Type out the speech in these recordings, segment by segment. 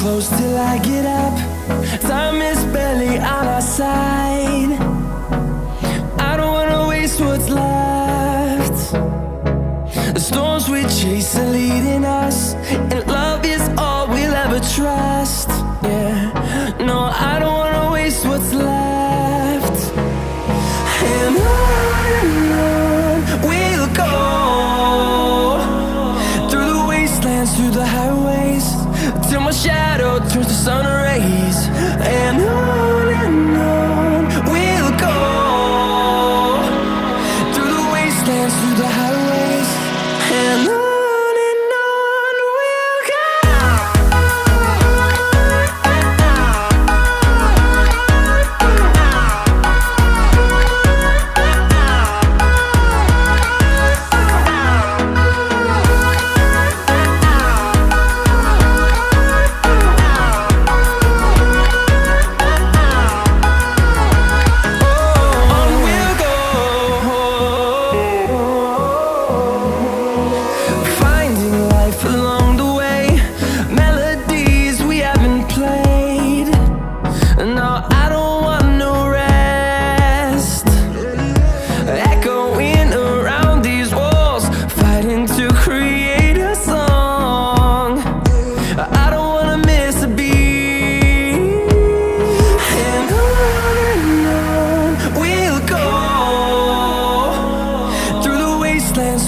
close till I get up. Time is barely on our side. I don't wanna waste what's left. The storms we chase are leading us, and love is all we'll ever trust. Yeah, no, I don't wanna waste what's left. And on we'll go, through the wastelands, through the highways, till my shadow turns to sun rays. And on we'll go, through the wastelands, through the highways, and on.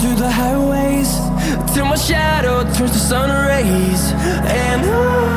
Through the highways, till my shadow turns to sun rays. And on